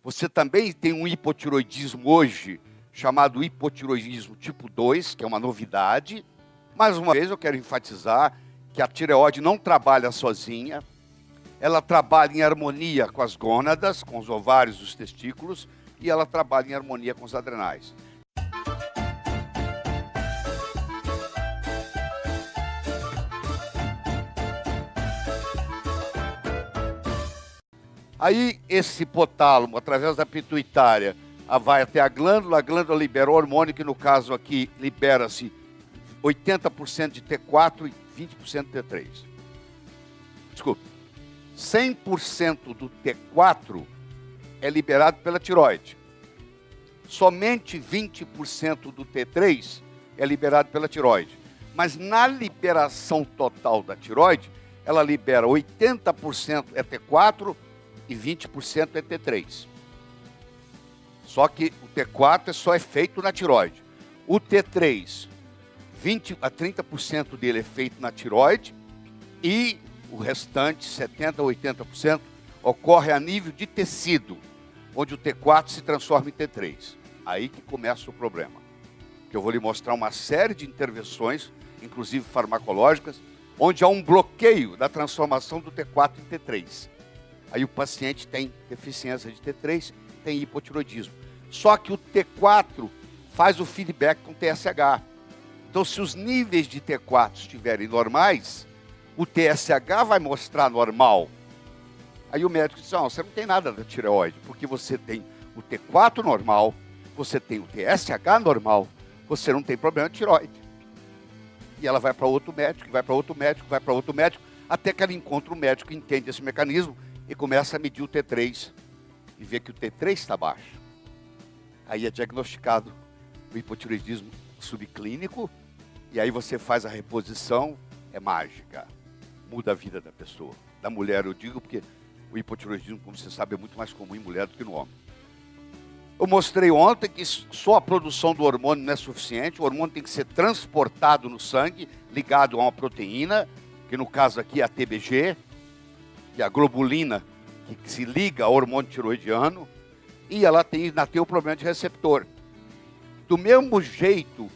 Você também tem um hipotiroidismo hoje, chamado hipotiroidismo tipo 2, que é uma novidade. Mais uma vez eu quero enfatizar que a tireoide não trabalha sozinha, ela trabalha em harmonia com as gônadas, com os ovários, os testículos, e ela trabalha em harmonia com os adrenais. Aí esse hipotálamo, através da pituitária, vai até a glândula libera o hormônio, que no caso aqui libera-se 80% de T4 e 20% de T3. Desculpe, 100% do T4 é liberado pela tireoide. Somente 20% do T3 é liberado pela tireoide. Mas na liberação total da tireoide, ela libera 80% é T4 e 20% é T3. Só que o T4 só é feito na tireoide. O T3, 20 a 30% dele é feito na tireoide e o restante, 70% a 80%, ocorre a nível de tecido, onde o T4 se transforma em T3. Aí que começa o problema. Que eu vou lhe mostrar uma série de intervenções, inclusive farmacológicas, onde há um bloqueio da transformação do T4 em T3. Aí o paciente tem deficiência de T3, tem hipotiroidismo. Só que o T4 faz o feedback com o TSH. Então, se os níveis de T4 estiverem normais, o TSH vai mostrar normal. Aí o médico diz, não, você não tem nada da tireoide, porque você tem o T4 normal, você tem o TSH normal, você não tem problema de tireoide. E ela vai para outro médico, vai para outro médico, vai para outro médico, até que ela encontra um médico que entende esse mecanismo e começa a medir o T3 e vê que o T3 está baixo. Aí é diagnosticado o hipotireoidismo subclínico e aí você faz a reposição, é mágica, muda a vida da pessoa. Da mulher eu digo porque o hipotireoidismo, como você sabe, é muito mais comum em mulher do que no homem. Eu mostrei ontem que só a produção do hormônio não é suficiente, o hormônio tem que ser transportado no sangue, ligado a uma proteína, que no caso aqui é a TBG, que é a globulina, que se liga ao hormônio tiroidiano, e ela tem o problema de receptor. Do mesmo jeito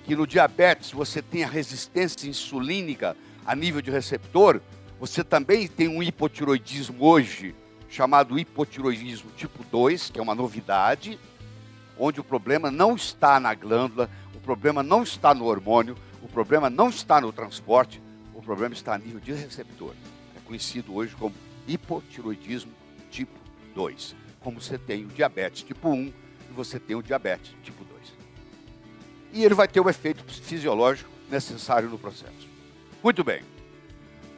que no diabetes você tem a resistência insulínica a nível de receptor, você também tem um hipotiroidismo hoje, chamado hipotiroidismo tipo 2, que é uma novidade, onde o problema não está na glândula, o problema não está no hormônio, o problema não está no transporte, o problema está a nível de receptor. Conhecido hoje como hipotiroidismo tipo 2. Como você tem o diabetes tipo 1 e você tem o diabetes tipo 2. E ele vai ter o efeito fisiológico necessário no processo. Muito bem.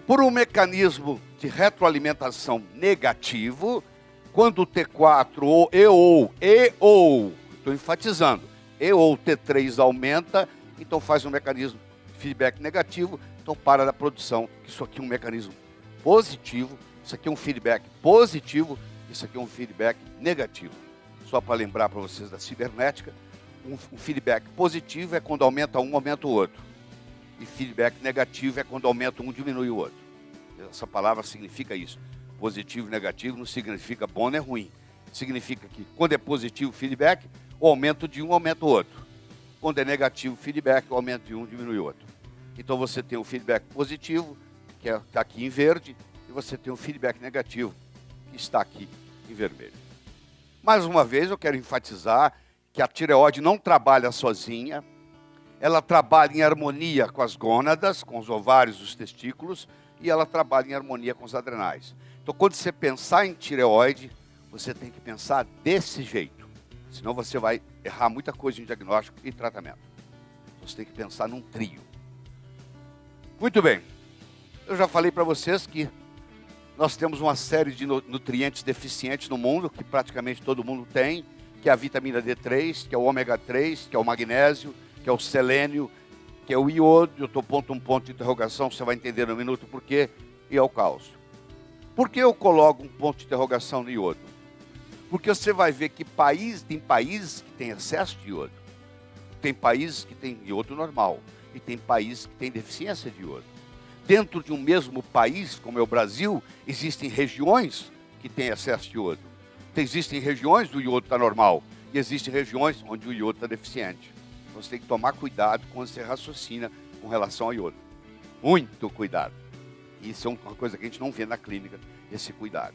Por um mecanismo de retroalimentação negativo, quando o T4 estou enfatizando, ou T3 aumenta, então faz um mecanismo de feedback negativo, então para da produção. Isso aqui é um mecanismo positivo, isso aqui é um feedback positivo, isso aqui é um feedback negativo. Só para lembrar para vocês da cibernética, um feedback positivo é quando aumenta um, aumenta o outro. E feedback negativo é quando aumenta um, diminui o outro. Essa palavra significa isso. Positivo e negativo não significa bom nem ruim. Significa que quando é positivo o feedback, o aumento de um aumenta o outro. Quando é negativo o feedback, o aumento de um diminui o outro. Então você tem o feedback positivo, que está aqui em verde, e você tem um feedback negativo, que está aqui em vermelho. Mais uma vez, eu quero enfatizar que a tireoide não trabalha sozinha, ela trabalha em harmonia com as gônadas, com os ovários, os testículos, e ela trabalha em harmonia com os adrenais. Então, quando você pensar em tireoide, você tem que pensar desse jeito, senão você vai errar muita coisa em diagnóstico e tratamento. Você tem que pensar num trio. Muito bem. Eu já falei para vocês que nós temos uma série de nutrientes deficientes no mundo, que praticamente todo mundo tem, que é a vitamina D3, que é o ômega 3, que é o magnésio, que é o selênio, que é o iodo. Eu estou pondo um ponto de interrogação, você vai entender no minuto por quê, e é o cálcio. Por que eu coloco um ponto de interrogação no iodo? Porque você vai ver que tem países que têm excesso de iodo, tem países que têm iodo normal, e tem países que têm deficiência de iodo. Dentro de um mesmo país, como é o Brasil, existem regiões que têm excesso de iodo. Existem regiões do iodo está normal e existem regiões onde o iodo está deficiente. Então, você tem que tomar cuidado quando você raciocina com relação ao iodo. Muito cuidado. Isso é uma coisa que a gente não vê na clínica, esse cuidado.